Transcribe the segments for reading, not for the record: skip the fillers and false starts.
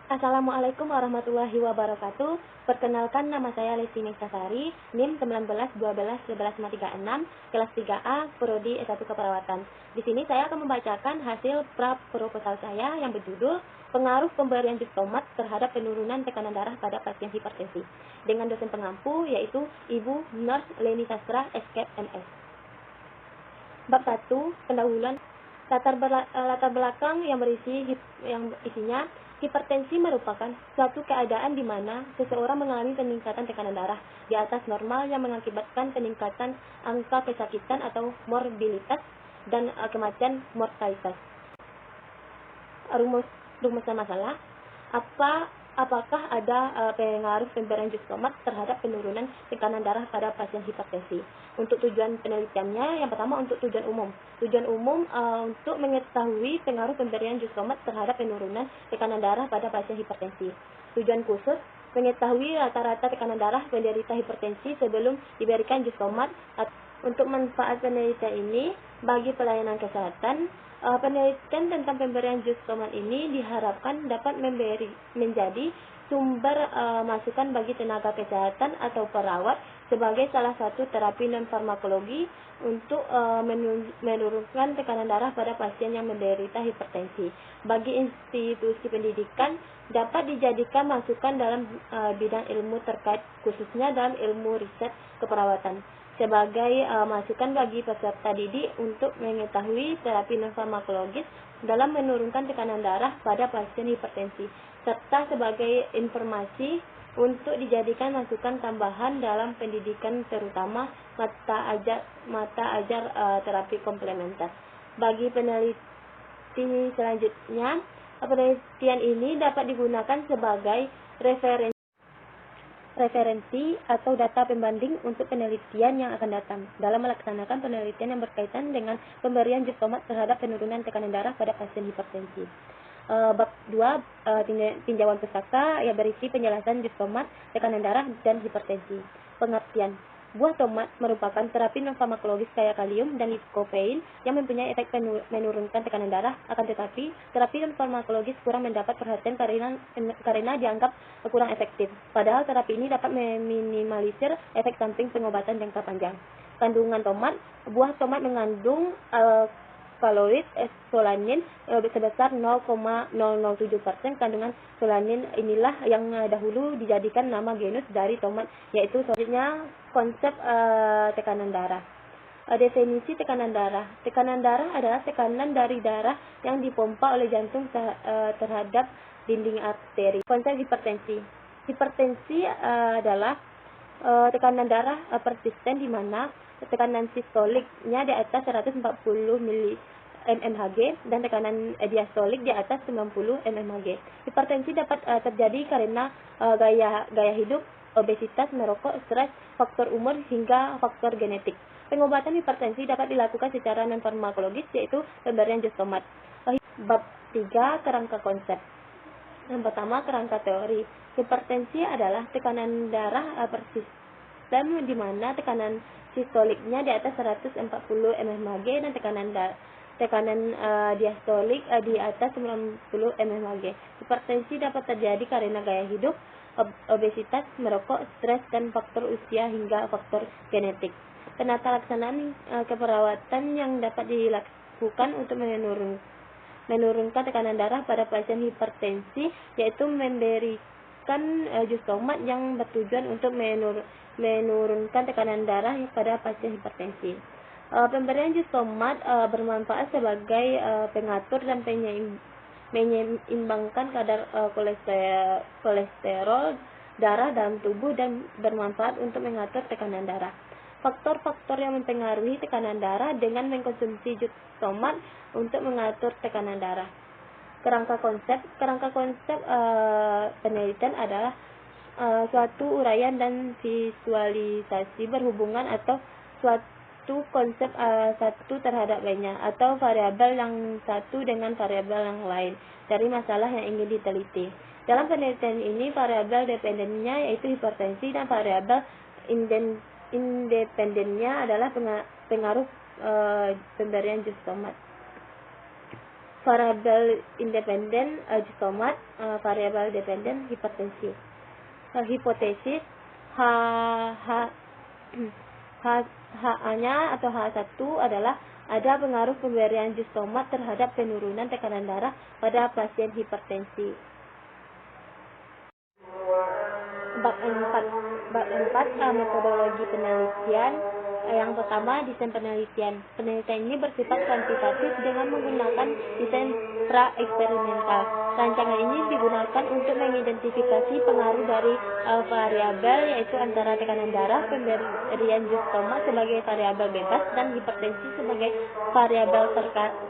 Assalamualaikum warahmatullahi wabarakatuh. Perkenalkan, nama saya Lesti Sari, NIM 19121136, kelas 3A, Prodi S1 Keperawatan. Di sini saya akan membacakan hasil proposal saya yang berjudul Pengaruh Pemberian jus tomat terhadap penurunan tekanan darah pada pasien hipertensi, dengan dosen pengampu yaitu Ibu Nurse Leni Sastra, SKEP MS. Bab 1, pendahuluan. Latar belakang yang isinya hipertensi merupakan suatu keadaan di mana seseorang mengalami peningkatan tekanan darah di atas normal yang mengakibatkan peningkatan angka kesakitan atau morbilitas dan kematian mortalitas. Rumusnya masalah, apakah ada pengaruh pemberian jus tomat terhadap penurunan tekanan darah pada pasien hipertensi? Untuk tujuan penelitiannya, yang pertama untuk tujuan umum. Tujuan umum untuk mengetahui pengaruh pemberian jus tomat terhadap penurunan tekanan darah pada pasien hipertensi. Tujuan khusus, mengetahui rata-rata tekanan darah penderita hipertensi sebelum diberikan jus tomat. Untuk manfaat penelitian ini bagi pelayanan kesehatan, penelitian tentang pemberian jus tomat ini diharapkan dapat menjadi sumber masukan bagi tenaga kesehatan atau perawat sebagai salah satu terapi non-farmakologi untuk menurunkan tekanan darah pada pasien yang menderita hipertensi. Bagi institusi pendidikan, dapat dijadikan masukan dalam bidang ilmu terkait, khususnya dalam ilmu riset keperawatan, sebagai masukan bagi peserta didik untuk mengetahui terapi non-farmakologis dalam menurunkan tekanan darah pada pasien hipertensi, serta sebagai informasi untuk dijadikan masukan tambahan dalam pendidikan, terutama mata ajar terapi komplementer. Bagi peneliti selanjutnya, penelitian ini dapat digunakan sebagai referensi atau data pembanding untuk penelitian yang akan datang dalam melaksanakan penelitian yang berkaitan dengan pemberian jus tomat terhadap penurunan tekanan darah pada pasien hipertensi. Bab 2, tinjauan pustaka yang berisi penjelasan jus tomat, tekanan darah, dan hipertensi. Pengertian. Buah tomat merupakan terapi non-farmakologis kaya kalium dan likopene yang mempunyai efek menurunkan tekanan darah, akan tetapi terapi non-farmakologis kurang mendapat perhatian karena dianggap kurang efektif. Padahal terapi ini dapat meminimalisir efek samping pengobatan jangka panjang. Kandungan tomat. Buah tomat mengandung kaloid solanin sebesar 0,007%. Kandungan solanin inilah yang dahulu dijadikan nama genus dari tomat, yaitu selanjutnya konsep tekanan darah. Definisi tekanan darah. Tekanan darah adalah tekanan dari darah yang dipompa oleh jantung terhadap dinding arteri. Konsep hipertensi. Hipertensi adalah tekanan darah persisten di mana tekanan sistoliknya di atas 140 mmHg dan tekanan diastolik di atas 90 mmHg. Hipertensi dapat terjadi karena gaya hidup, obesitas, merokok, stres, faktor umur, hingga faktor genetik. Pengobatan hipertensi dapat dilakukan secara non-farmakologis, yaitu pemberian jus tomat. Bab 3, kerangka konsep. Yang pertama, kerangka teori. Hipertensi adalah tekanan darah persisten di mana tekanan sistoliknya di atas 140 mmHg dan tekanan diastolik di atas 90 mmHg. Hipertensi dapat terjadi karena gaya hidup, obesitas, merokok, stres, dan faktor usia hingga faktor genetik. Penata laksanaan keperawatan yang dapat dilakukan untuk menurunkan tekanan darah pada pasien hipertensi, yaitu memberikan jus tomat yang bertujuan untuk menurunkan tekanan darah pada pasien hipertensi. Pemberian jus tomat bermanfaat sebagai pengatur dan menyeimbangkan kadar kolesterol darah dalam tubuh dan bermanfaat untuk mengatur tekanan darah. Faktor-faktor yang mempengaruhi tekanan darah dengan mengkonsumsi jus tomat untuk mengatur tekanan darah. Kerangka konsep penelitian adalah suatu uraian dan visualisasi berhubungan atau suatu konsep satu terhadap lainnya, atau variabel yang satu dengan variabel yang lain dari masalah yang ingin diteliti. Dalam penelitian ini, variabel dependennya yaitu hipertensi dan variabel independennya adalah pengaruh pemberian jus tomat. variabel independen jistomat, variabel dependen hipertensi. Hipotesis H HA-nya atau H1 adalah ada pengaruh pemberian jistomat terhadap penurunan tekanan darah pada pasien hipertensi. Bab 4 metodologi penelitian. Yang pertama, desain penelitian. Penelitian ini bersifat kuantitatif dengan menggunakan desain pra-eksperimental. Rancangan ini digunakan untuk mengidentifikasi pengaruh dari variabel, yaitu antara tekanan darah, pemberian jistomat sebagai variabel bebas, dan hipertensi sebagai variabel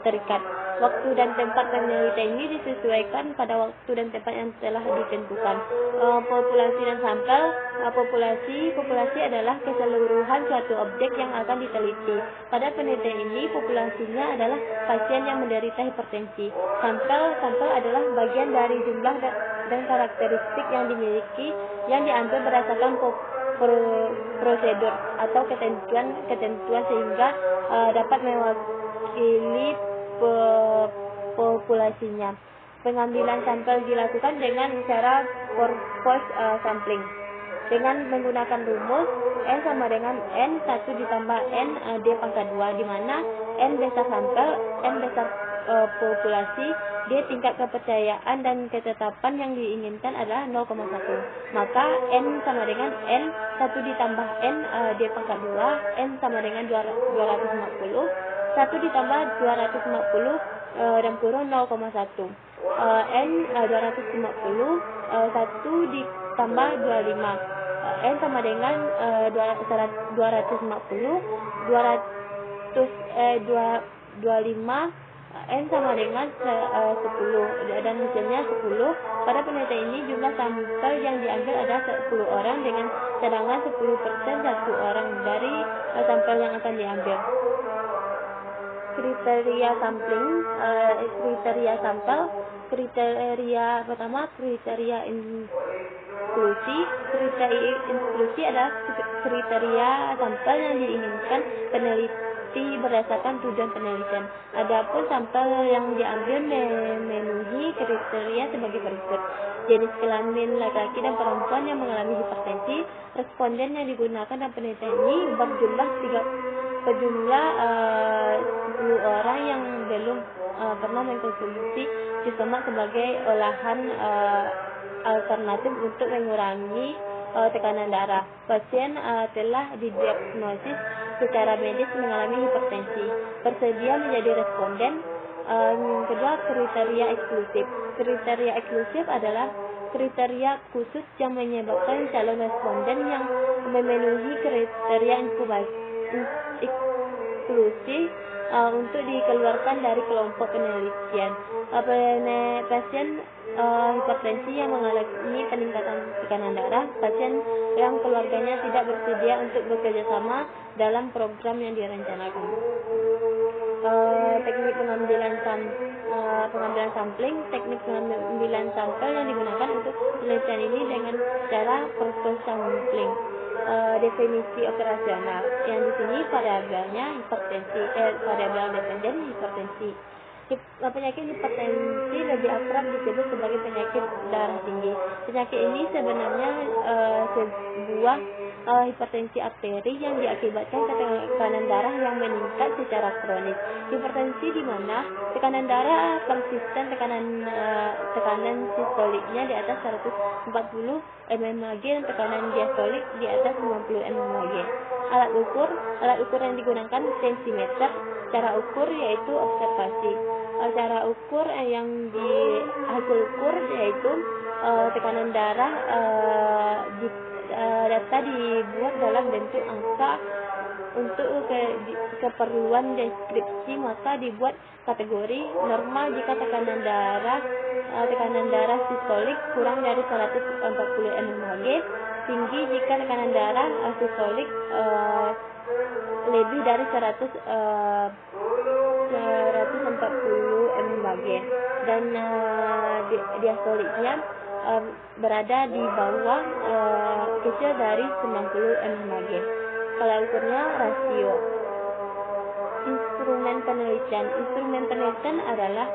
terikat. Waktu dan tempat penelitian ini disesuaikan pada waktu dan tempat yang telah ditentukan. Populasi dan sampel. Populasi adalah keseluruhan suatu objek yang akan diteliti. Pada penelitian ini, populasinya adalah pasien yang menderita hipertensi. Sampel adalah bagian dari jumlah dan karakteristik yang dimiliki yang diambil berdasarkan prosedur atau ketentuan sehingga dapat mewakili populasinya. Pengambilan sampel dilakukan dengan cara force sampling dengan menggunakan rumus N sama dengan N1 ditambah N D pangkat 2, di mana N besar sampel, N besar populasi, D tingkat kepercayaan dan ketetapan yang diinginkan adalah 0,1. Maka N sama dengan N1 ditambah N D pangkat 2, N sama dengan 250, 1 ditambah 250 dan kurung 0,1. N 250, 1 ditambah 25, N sama dengan 250, 25, N sama dengan 10, dan hasilnya 10. Pada penelitian ini jumlah sampel yang diambil adalah 10 orang dengan cadangan 10% satu orang dari sampel yang akan diambil. Kriteria sampling, kriteria sampel. Kriteria pertama, kriteria inklusi. Kriteria inklusi adalah kriteria sampel yang diinginkan peneliti berdasarkan tujuan penelitian. Adapun sampel yang diambil memenuhi kriteria sebagai berikut: jenis kelamin laki-laki dan perempuan yang mengalami hipertensi. Responden yang digunakan dalam penelitian ini berjumlah 10 orang yang belum pernah mengkonsumsi jistomat sebagai olahan alternatif untuk mengurangi tekanan darah. Pasien telah didiagnosis secara medis mengalami hipertensi, bersedia menjadi responden. Kedua, kriteria eksklusif. Kriteria eksklusif adalah kriteria khusus yang menyebabkan calon responden yang memenuhi kriteria inklusi untuk dikeluarkan dari kelompok penelitian. Pasien hipertensi yang mengalami peningkatan tekanan darah, pasien yang keluarganya tidak bersedia untuk bekerja sama dalam program yang direncanakan. Teknik pengambilan sampling. Teknik pengambilan sampel yang digunakan untuk penelitian ini dengan cara force sampling. Definisi operasional yang di sini variabelnya hipertensi, variabel dependen hipertensi. Penyakit hipertensi lebih akrab disebut sebagai penyakit darah tinggi. Penyakit ini sebenarnya sebuah hipertensi arteri yang diakibatkan tekanan darah yang meningkat secara kronis. Hipertensi di mana tekanan darah konsisten, tekanan sistoliknya di atas 140 mmHg dan tekanan diastolik di atas 50 mmHg. Alat ukur yang digunakan tensimeter. Cara ukur yaitu observasi. Cara ukur yang hasil ukur yaitu tekanan darah, data dibuat dalam bentuk angka untuk keperluan deskripsi, maka dibuat kategori normal jika tekanan darah sistolik kurang dari 140 mmHg, tinggi jika tekanan darah sistolik lebih dari 140 mmHg, dan diastoliknya berada di bawah kecil dari 90 mmHg. Kalau ukurnya rasio. Instrumen penelitian adalah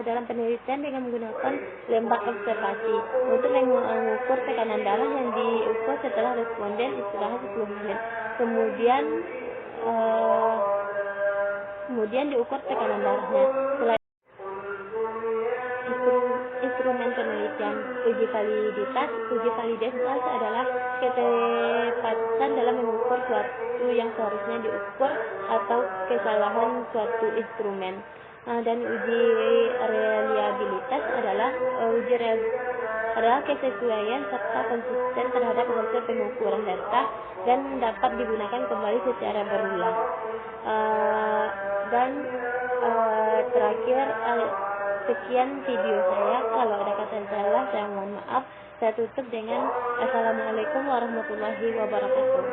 dalam penelitian dengan menggunakan lembak observasi untuk mengukur tekanan darah yang diukur setelah responden istirahat 10 menit. Kemudian diukur tekanan darahnya. Selain instrumen penelitian, uji validitas adalah ketepatan dalam mengukur suatu yang seharusnya diukur atau kesalahan suatu instrumen. Dan uji reliabilitas adalah uji kesesuaian serta konsisten terhadap hasil pengukuran data dan dapat digunakan kembali secara berulang. Terakhir, sekian video saya. Kalau ada kata salah, saya mohon maaf. Saya tutup dengan Assalamualaikum warahmatullahi wabarakatuh.